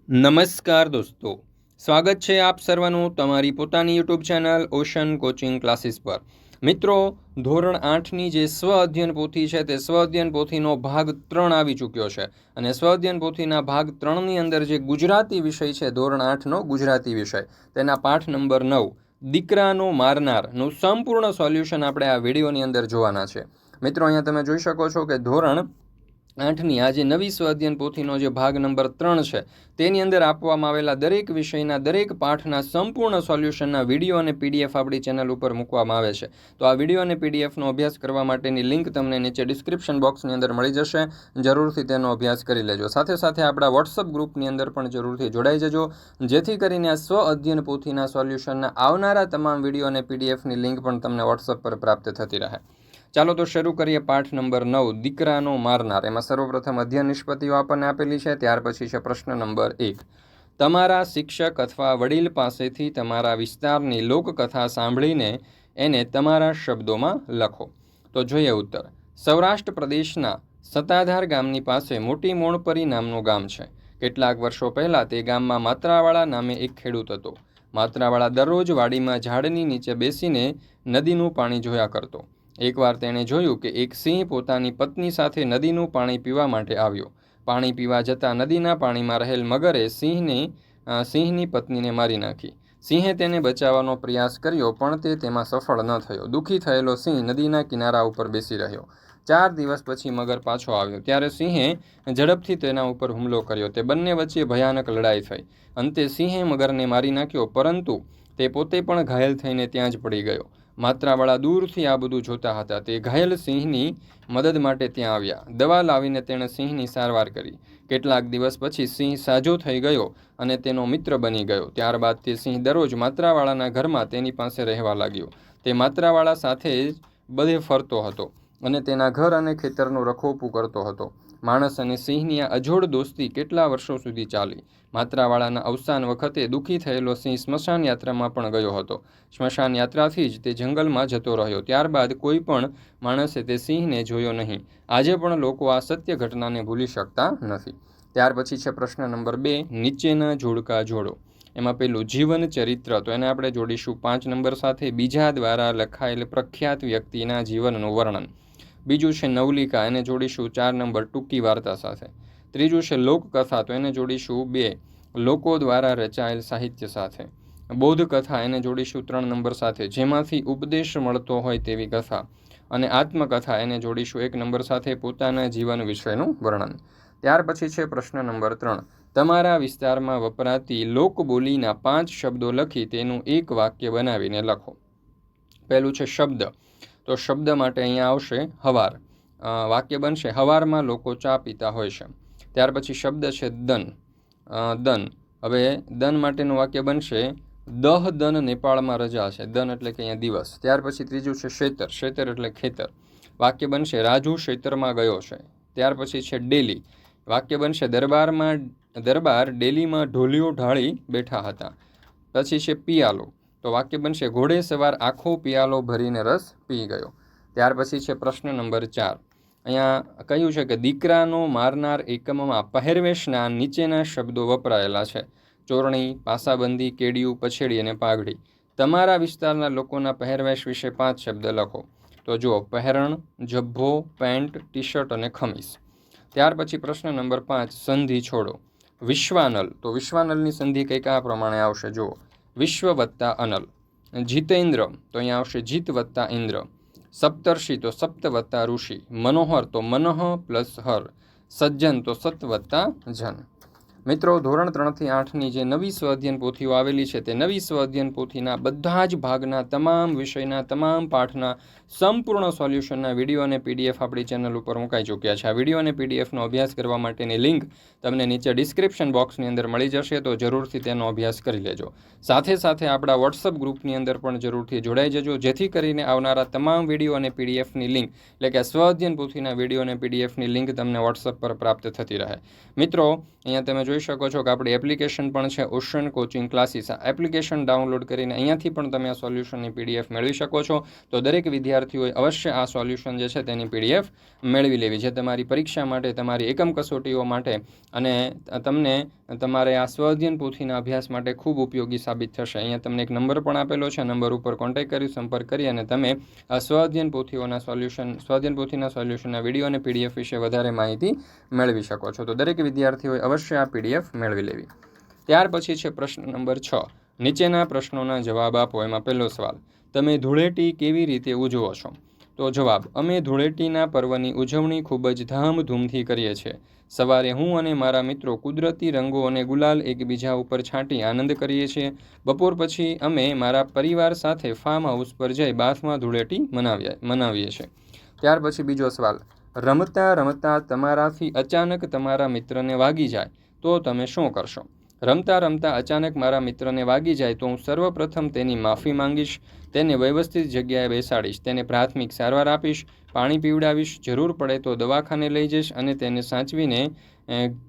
નમસ્કાર દોસ્તો, સ્વાગત છે આપ સર્વનું તમારી પોતાની YouTube channel ocean coaching classes પર। મિત્રો, ધોરણ 8ની જે સ્વ અધ્યયન પોથી છે તે સ્વ અધ્યયન પોથીનો ભાગ 3 આવી ચૂક્યો છે અને સ્વ અધ્યયન પોથીના ભાગ 3ની અંદર જે ગુજરાતી વિષય છે, ધોરણ 8નો ગુજરાતી વિષય, તેના પાઠ નંબર 9 દીકરાનો મારનારનું સંપૂર્ણ સોલ્યુશન આપણે આ વિડીયોની અંદર જોવાના છે। મિત્રો, અહીંયા તમે જોઈ શકો છો કે ધોરણ 8ની આ જે નવી સ્વ અધ્યયન પોથીનો જે ભાગ નંબર 3 છે તેની અંદર આપવામાં આવેલા દરેક વિષયના દરેક પાઠના સંપૂર્ણ સોલ્યુશનના વિડીયો અને પીડીએફ આપણી ચેનલ ઉપર મૂકવામાં આવે છે। તો આ વિડીયો અને પીડીએફનો અભ્યાસ કરવા માટેની લિંક તમને નીચે ડિસ્ક્રિપ્શન બોક્સની અંદર મળી જશે, જરૂરથી તેનો અભ્યાસ કરી લેજો। સાથે સાથે આપણા વોટ્સઅપ ગ્રુપની અંદર પણ જરૂરથી જોડાઈ જજો, જેથી કરીને આ સ્વ અધ્યયન પોથીના સોલ્યુશનના આવનારા તમામ વિડીયો અને પીડીએફની લિંક પણ તમને વોટ્સઅપ પર પ્રાપ્ત થતી રહે। ચાલો તો શરૂ કરીએ પાઠ નંબર 9 દીકરાનો મારનાર। એમાં સર્વપ્રથમ અધ્યયન નિષ્પત્તિઓ આપણને આપેલી છે, ત્યાર પછી છે પ્રશ્ન નંબર 1। તમારા શિક્ષક અથવા વડીલ પાસેથી તમારા વિસ્તારની લોકકથા સાંભળીને એને તમારા શબ્દોમાં લખો। તો જોઈએ ઉત્તર। સૌરાષ્ટ્ર પ્રદેશના સત્તાધાર ગામની પાસે મોટી મોણપરી નામનું ગામ છે। કેટલાક વર્ષો પહેલાં તે ગામમાં માત્રાવાળા નામે એક ખેડૂત હતો। માત્રાવાળા દરરોજ વાડીમાં ઝાડની નીચે બેસીને નદીનું પાણી જોયા કરતો। એકવાર તેણે જોયું કે એક સિંહ પોતાની પત્ની સાથે નદીનું પાણી પીવા માટે આવ્યો। પાણી પીવા જતાં નદીના પાણીમાં રહેલ મગરે સિંહની પત્નીને મારી નાખી। સિંહે તેને બચાવવાનો પ્રયાસ કર્યો, પણ તે તેમાં સફળ ન થયો। દુઃખી થયેલો સિંહ નદીના કિનારા ઉપર બેસી રહ્યો। 4 દિવસ પછી મગર પાછો આવ્યો, ત્યારે સિંહે ઝડપથી તેના ઉપર હુમલો કર્યો। તે બંને વચ્ચે ભયાનક લડાઈ થઈ। અંતે સિંહે મગરને મારી નાખ્યો, પરંતુ તે પોતે પણ ઘાયલ થઈને ત્યાં જ પડી ગયો। માત્રાવાળા દૂરથી આ બધું જોતા હતા। તે ઘાયલ સિંહની મદદ માટે ત્યાં આવ્યા। દવા લાવીને તેણે સિંહની સારવાર કરી। કેટલાક દિવસ પછી સિંહ સાજો થઈ ગયો અને તેનો મિત્ર બની ગયો। ત્યારબાદ તે સિંહ દરરોજ માત્રાવાળાના ઘરમાં તેની પાસે રહેવા લાગ્યો। તે માત્રાવાળા સાથે જ બધે ફરતો હતો અને તેના ઘર અને ખેતરનું રખોપું કરતો હતો। માણસ અને સિંહની આ અજોડ દોસ્તી કેટલા વર્ષો સુધી ચાલી। માત્રાવાળાના અવસાન વખતે દુઃખી થયેલો સિંહ સ્મશાન યાત્રામાં પણ ગયો હતો। સ્મશાન યાત્રાથી જ તે જંગલમાં જતો રહ્યો। ત્યારબાદ કોઈ પણ માણસે તે સિંહને જોયો નહીં। આજે પણ લોકો આ સત્ય ઘટનાને ભૂલી શકતા નથી। ત્યાર પછી છે પ્રશ્ન નંબર 2, નીચેના જોડકા જોડો। એમાં પેલું જીવન ચરિત્ર, તો એને આપણે જોડીશું 5 નંબર સાથે, બીજા દ્વારા લખાયેલ પ્રખ્યાત વ્યક્તિના જીવનનું વર્ણન। બીજું છે નવલિકા, એને જોડીશું 4 નંબર ટૂંકી વાર્તા સાથે। ત્રીજું છે લોકકથા, તો એને જોડીશું 2 લોકો દ્વારા રચાયેલ સાહિત્ય સાથે। બૌદ્ધ કથા, એને જોડીશું 3 નંબર સાથે, જેમાંથી ઉપદેશ મળતો હોય તેવી કથા। અને આત્મકથા, એને જોડીશું 1 નંબર સાથે, પોતાના જીવન વિશેનું વર્ણન। ત્યાર પછી છે પ્રશ્ન નંબર 3, તમારા વિસ્તારમાં વપરાતી લોકબોલીના 5 શબ્દો લખી તેનું એક વાક્ય બનાવીને લખો। પહેલું છે શબ્દ, તો શબ્દ માટે અહીંયા આવશે હવાર। વાક્ય બનશે, હવારમાં લોકો ચા પીતા હોય છે। ત્યાર પછી શબ્દ છે દન। હવે દન માટેનું વાક્ય બનશે, દહ દન નેપાળમાં રજા છે। દન એટલે કે અહીંયા દિવસ। ત્યાર પછી ત્રીજું છે શેતર એટલે ખેતર। વાક્ય બનશે, રાજુ ખેતરમાં ગયો છે। ત્યાર પછી છે ડેલી, વાક્ય બનશે, દરબાર ડેલીમાં ઢોલિયો ઢાળી બેઠા હતા। પછી છે પિયાલો, તો વાક્ય બનશે, ઘોડે સવાર આખો પિયાલો ભરીને રસ પી ગયો। ત્યાર પછી છે પ્રશ્ન નંબર 4, અહીંયા કહ્યું છે કે દીકરાનો મારનાર એકમમાં પહેરવેશના નીચેના શબ્દો વપરાયેલા છે: ચોરણી, પાસાબંધી, કેડિયું, પછેડી અને પાઘડી। તમારા વિસ્તારના લોકોના પહેરવેશ વિશે 5 શબ્દ લખો। તો જુઓ, પહેરણ, જબ્ભો, પેન્ટ, ટી શર્ટ અને ખમીસ। ત્યાર પછી પ્રશ્ન નંબર 5, સંધિ છોડો। વિશ્વાનલ, તો વિશ્વાનલની સંધિ કંઈક આ પ્રમાણે આવશે, જુઓ, વિશ્વ વત્તા અનલ। જીતેન્દ્ર, તો અહીંયા આવશે જીત વત્તા ઇન્દ્ર। સપ્તર્ષિ, તો સપ્ત વત્તા ઋષિ। મનોહર, તો મનઃ પ્લસ હર। સજ્જન, તો સત વત્તા જન। મિત્રો, ધોરણ 3થી 8ની જે નવી સ્વ અધ્યયન પોથીઓ આવેલી છે તે નવી સ્વ અધ્યયન પોથીના બધા જ ભાગના તમામ વિષયના તમામ પાઠના સંપૂર્ણ સોલ્યુશનના વિડીયો અને પીડીએફ આપણી ચેનલ ઉપર મુકાઈ ચૂક્યા છે। આ વિડીયો અને પીડીએફનો અભ્યાસ કરવા માટેની લિંક તમને નીચે ડિસ્ક્રિપ્શન બોક્સની અંદર મળી જશે, તો જરૂરથી તેનો અભ્યાસ કરી લેજો। સાથે સાથે આપણા વોટ્સઅપ ગ્રુપની અંદર પણ જરૂરથી જોડાઈ જજો, જેથી કરીને આવનારા તમામ વિડીયો અને પીડીએફની લિંક, એટલે કે સ્વ અધ્યયન પોથીના વિડીયો અને પીડીએફની લિંક તમને વોટ્સઅપ પર પ્રાપ્ત થતી રહે। મિત્રો, અહીંયા તમે જોઈ શકો છો કે આપણી એપ્લિકેશન પણ છે ઓશન કોચિંગ ક્લાસીસ। આ એપ્લિકેશન ડાઉનલોડ કરીને અહીંયાથી પણ તમે આ સોલ્યુશનની પીડીએફ મેળવી શકો છો। તો દરેક વિદ્યાર્થી વિદ્યાર્થીઓએ અવશ્ય આ સોલ્યુશન જે છે તેની PDF મેળવી લેવી છે તમારી પરીક્ષા માટે, તમારી એકમ કસોટીઓ માટે, અને તમને તમારે આ સ્વઅધ્યયન પોથીના અભ્યાસ માટે ખૂબ ઉપયોગી સાબિત થશે. અહીંયા તમને એક નંબર પણ આપેલો છે, નંબર ઉપર કોન્ટેક્ટ કરી સંપર્ક કરી અને તમે આ સ્વઅધ્યયન પોથીના સોલ્યુશનના વિડીયો અને PDF વિશે વધારે માહિતી મેળવી શકો છો. તો દરેક વિદ્યાર્થીઓએ અવશ્ય આ PDF મેળવી લેવી. ત્યાર પછી છે પ્રશ્ન નંબર 6. નીચેના પ્રશ્નોના જવાબ આપો. એમાં પહેલો સવાલ, તમે ધૂળેટી કેવી રીતે ઉજવો છો? તો જવાબ, અમે ધૂળેટીના પર્વની ઉજવણી ખૂબ જ ધામધૂમથી કરીએ છીએ. સવારે હું અને મારા મિત્રો કુદરતી રંગો અને ગુલાલ એકબીજા ઉપર છાંટી આનંદ કરીએ છીએ. બપોર પછી અમે મારા પરિવાર સાથે ફાર્મ હાઉસ પર જઈ બાથમાં ધૂળેટી મનાવીએ છીએ. ત્યાર પછી બીજો સવાલ, રમતા રમતા તમારાથી અચાનક તમારા મિત્રને વાગી જાય તો તમે શું કરશો? રમતા રમતા અચાનક મારા મિત્રને વાગી જાય તો હું સર્વપ્રથમ તેની માફી માંગીશ, તેને વ્યવસ્થિત જગ્યાએ બેસાડીશ, તેને પ્રાથમિક સારવાર આપીશ, પાણી પીવડાવીશ, જરૂર પડે તો દવાખાને લઈ જઈશ અને તેને સાચવીને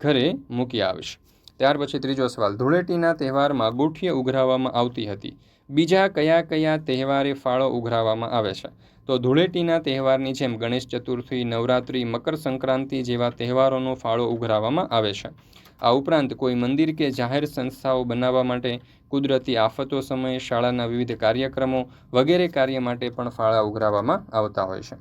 ઘરે મૂકી આવીશ. ત્યાર પછી ત્રીજો સવાલ, ધૂળેટીના તહેવારમાં ગુઠીઓ ઉઘરાવવામાં આવતી હતી. બીજા કયા કયા તહેવારે ફાળો ઉઘરાવવામાં આવે છે? તો ધૂળેટીના તહેવારની જેમ ગણેશ ચતુર્થી, નવરાત્રિ, મકર સંક્રાંતિ જેવા તહેવારોનો ફાળો ઉઘરાવવામાં આવે છે. આ ઉપરાંત કોઈ મંદિર કે જાહેર સંસ્થાઓ બનાવવા માટે, કુદરતી આફતો સમયે, શાળાના વિવિધ કાર્યક્રમો વગેરે કાર્ય માટે પણ ફાળા ઉઘરાવવામાં આવતા હોય છે.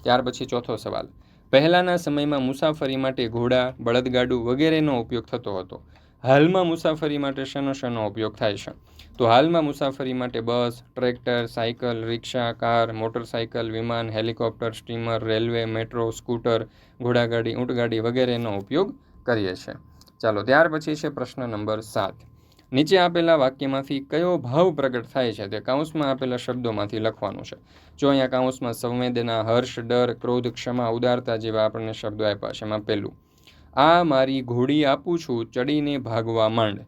ત્યાર પછી ચોથો સવાલ, પહેલાંના સમયમાં મુસાફરી માટે ઘોડા, બળદગાડું વગેરેનો ઉપયોગ થતો હતો. હાલમાં મુસાફરી માટે શેનો ઉપયોગ થાય છે? તો હાલમાં મુસાફરી માટે bus, tractor, cycle, rickshaw, car, motorcycle, વિમાન, helicopter, steamer, railway, metro, scooter, ઘોડાગાડી, ઊંટગાડી વગેરેનો ઉપયોગ કરીએ છીએ. ચાલો, ત્યાર પછી છે પ્રશ્ન નંબર 7. નીચે આપેલા વાક્યમાંથી કયો ભાવ પ્રગટ થાય છે તે કૌંસમાં આપેલા શબ્દોમાંથી લખવાનું છે. જો અહીંયા કૌંસમાં સંવેદના, હર્ષ, ડર, ક્રોધ, ક્ષમા, ઉદારતા જેવા આપણને શબ્દો આપ્યા છે. એમાં પહેલું, આ મારી ઘોડી આપું છું, ચડીને ભાગવા માંડ,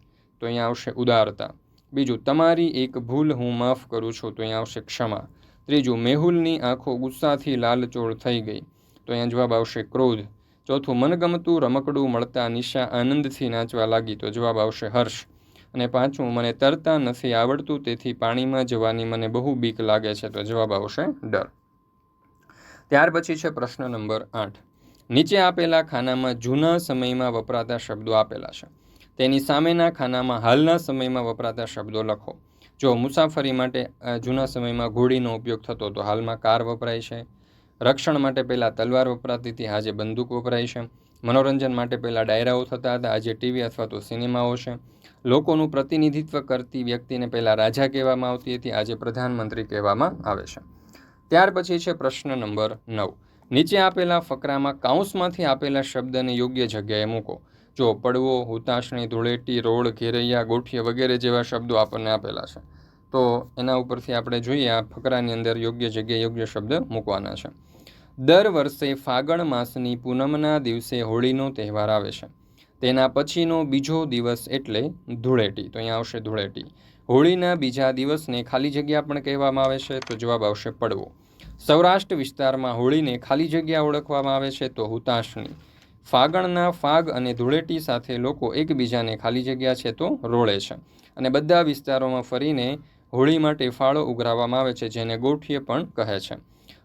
તો અહીંયા આવશે ઉદારતા. બીજું, તમારી એક ભૂલ હું માફ કરું છું, તો અહીંયા આવશે ક્ષમા. ત્રીજું, મેહુલની આંખો ગુસ્સાથી લાલચોળ થઈ ગઈ, તો અહીંયા જવાબ આવશે ક્રોધ. ચોથું, મનગમતું રમકડું મળતા નિશા આનંદથી નાચવા લાગી, તો જવાબ આવશે હર્ષ. અને પાંચમું, મને તરતા નથી આવડતું તેથી પાણીમાં જવાની મને બહુ બીક લાગે છે, તો જવાબ આવશે ડર. ત્યાર પછી છે પ્રશ્ન નંબર 8. નીચે આપેલા ખાનામાં જૂના સમયમાં વપરાતા શબ્દો આપેલા છે. તેની સામેના ખાનામાં હાલના સમયમાં વપરાતા શબ્દો લખો. જો મુસાફરી માટે જૂના સમયમાં ઘોડીનો ઉપયોગ થતો, તો હાલમાં કાર વપરાય છે. રક્ષણ માટે પહેલાં તલવાર વપરાતી હતી, આજે બંદૂક વપરાય છે. મનોરંજન માટે પહેલાં ડાયરાઓ થતા હતા, આજે ટીવી અથવા તો સિનેમાઓ છે. લોકોનું પ્રતિનિધિત્વ કરતી વ્યક્તિને પહેલાં રાજા કહેવામાં આવતી હતી, આજે પ્રધાનમંત્રી કહેવામાં આવે છે. ત્યાર પછી છે પ્રશ્ન નંબર 9. નીચે આપેલા ફકરામાં કૌંસમાંથી આપેલા શબ્દને યોગ્ય જગ્યાએ મૂકો. જો પડવો, હુતાશણી, ધૂળેટી, રોડ, ઘેરૈયા, ગોઠિયા વગેરે જેવા શબ્દો આપણને આપેલા છે, તો એના ઉપરથી આપણે જોઈએ આ ફકરાની અંદર યોગ્ય જગ્યાએ યોગ્ય શબ્દ મૂકવાના છે. દર વર્ષે ફાગણ માસની પૂનમના દિવસે હોળીનો તહેવાર આવે છે. તેના પછીનો બીજો દિવસ એટલે ધૂળેટી, તો અહીંયા આવશે ધૂળેટી. હોળીના બીજા દિવસને ખાલી જગ્યા પણ કહેવામાં આવે છે, તો જવાબ આવશે પડવો. સૌરાષ્ટ્ર વિસ્તારમાં હોળીને ખાલી જગ્યા ઓળખવામાં આવે છે, તો હુતાશણી. ફાગણના ફાગ અને ધૂળેટી સાથે લોકો એકબીજાને ખાલી જગ્યા છે તો રોળે છે. અને બધા વિસ્તારોમાં ફરીને હોળી માટે ફાળો ઉઘરાવવામાં આવે છે, જેને ગોઠીએ પણ કહે છે.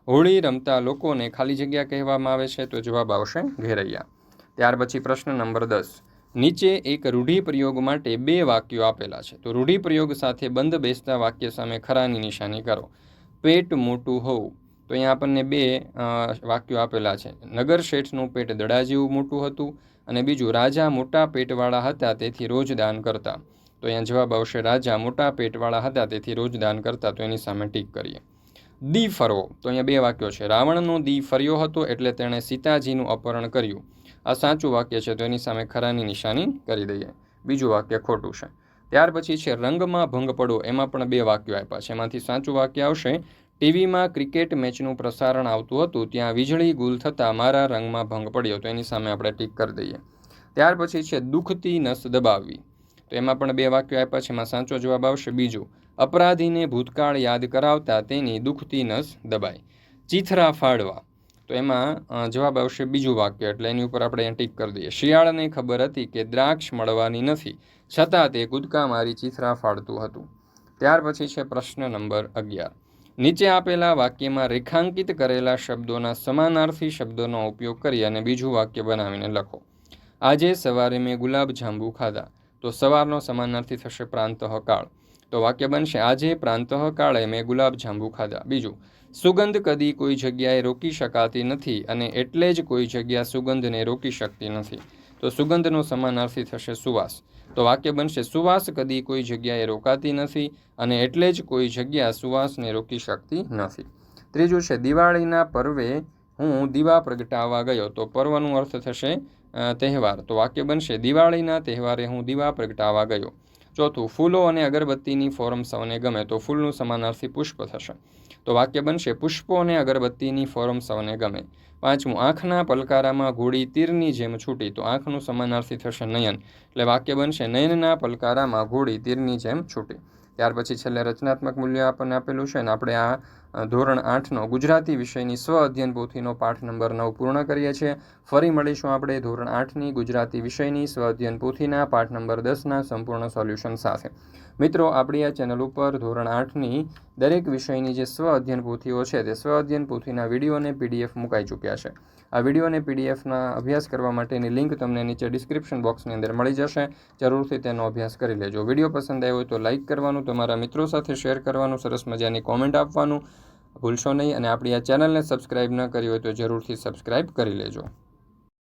હોળી રમતા લોકોને ખાલી જગ્યા કહેવામાં આવે છે, તો જવાબ આવશે ઘેરૈયા. ત્યાર પછી પ્રશ્ન નંબર 10. નીચે એક રૂઢિપ્રયોગ માટે 2 વાક્યો આપેલા છે, તો રૂઢિપ્રયોગ સાથે બંધ બેસતા વાક્ય સામે ખરાની નિશાની કરો. પેટ મોટું હોવું, તો અહીંયા આપણને 2 વાક્યો આપેલા છે. નગર શેઠનું પેટ દડા જેવું મોટું હતું, અને બીજું, રાજા મોટા પેટવાળા હતા તેથી રોજ દાન કરતા, તો અહીંયા જવાબ આવશે રાજા મોટા પેટવાળા હતા તેથી રોજ દાન કરતા, તો એની સામે ટીક કરીએ. દી ફરવો, તો અહીંયા 2 વાક્યો છે. રાવણનો દી ફર્યો હતો એટલે તેણે સીતાજીનું અપહરણ કર્યું, આ સાચું વાક્ય છે, તો એની સામે ખરાની નિશાની કરી દઈએ. બીજું વાક્ય ખોટું છે. ત્યાર પછી છે રંગમાં ભંગ પડવો, એમાં પણ 2 વાક્યો આપ્યા છે. એમાંથી સાચું વાક્ય આવશે, ટીવીમાં ક્રિકેટ મેચનું પ્રસારણ આવતું હતું, ત્યાં વીજળી ગુલ થતાં મારા રંગમાં ભંગ પડ્યો, તો એની સામે આપણે ટીક કરી દઈએ. ત્યાર પછી છે દુખતી નસ દબાવવી, તો એમાં પણ 2 વાક્યો આપ્યા છે. એમાં સાચો જવાબ આવશે બીજું, અપરાધીને ભૂતકાળ યાદ કરાવતા તેની દુખતી નસ દબાય. ચીથરા ફાડવા, તો એમાં જવાબ આવશે બીજું વાક્ય, એટલે એની ઉપર આપણે ટીક કરી દઈએ. શિયાળને ખબર હતી કે દ્રાક્ષ મળવાની નથી, છતાં તે કૂદકા મારી ચીથરા ફાડતું હતું. ત્યાર પછી છે પ્રશ્ન નંબર 11. નીચે આપેલા વાક્યમાં રેખાંકિત કરેલા શબ્દોના સમાનાર્થી શબ્દોનો ઉપયોગ કરી અને બીજું વાક્ય બનાવીને લખો. આજે સવારે મેં ગુલાબજાંબુ ખાધા. તો સવારનો સમાનાર્થી થશે પ્રાંતઃ કાળ. તો વાક્ય બનશે આજે પ્રાંતઃ કાળે મેં ગુલાબજાંબુ ખાધા. બીજું, સુગંધ કદી કોઈ જગ્યાએ રોકી શકાતી નથી અને એટલે જ કોઈ જગ્યા સુગંધને રોકી શકતી નથી. તો સુગંધનો સમાનાર્થી થશે સુવાસ. તો વાક્ય બનશે સુવાસ કદી કોઈ જગ્યાએ રોકાતી નથી અને એટલે જ કોઈ જગ્યા સુવાસને રોકી શકતી નથી. ત્રીજું છે દિવાળીના પર્વે હું દીવા પ્રગટાવવા ગયો. તો પર્વનો અર્થ થશે તહેવાર. તો વાક્ય બનશે દિવાળીના તહેવારે હું દીવા પ્રગટાવવા ગયો. ચોથું, ફૂલો અને અગરબત્તીની ફોરમ સૌને ગમે. તો ફૂલનું સમાનાર્થી પુષ્પ થશે. તો વાક્ય બનશે પુષ્પો અને અગરબત્તીની ફોરમ સૌને ગમે. પાંચમું, આંખના પલકારામાં ઘોડી તીરની જેમ છૂટી. તો આંખનું સમાનાર્થી થશે નયન. એટલે વાક્ય બનશે નયનના પલકારામાં ઘોડી તીરની જેમ છૂટી. ત્યાર પછી છેલ્લે રચનાત્મક મૂલ્ય આપણને આપેલું છે ને આપણે આ ધોરણ 8નો ગુજરાતી વિષયની સ્વ અધ્યયન પોથીનો પાઠ નંબર 9 પૂર્ણ કરીએ છીએ. ફરી મળીશું આપણે ધોરણ 8ની ગુજરાતી વિષયની સ્વ અધ્યયન પોથીના પાઠ નંબર 10ના સંપૂર્ણ સોલ્યુશન સાથે. મિત્રો, આપણી આ ચેનલ ઉપર ધોરણ 8ની દરેક વિષયની જે સ્વ અધ્યયન પોથીઓ છે તે સ્વ અધ્યયન પોથીના વિડીયો અને PDF મુકાઈ ચૂક્યા છે. આ વિડીયો અને PDFના અભ્યાસ કરવા માટેની લિંક તમને નીચે ડિસ્ક્રિપ્શન બોક્સની અંદર મળી જશે. જરૂરથી તેનો અભ્યાસ કરી લેજો. વિડીયો પસંદ આવ્યો હોય તો લાઇક કરવાનું, તમારા મિત્રો સાથે શેર કરવાનું, સરસ મજાની કોમેન્ટ આપવાનું ભૂલશો નહીં અને આપણી આ ચેનલને સબસ્ક્રાઇબ ન કરી હોય તો જરૂરથી સબસ્ક્રાઇબ કરી લેજો.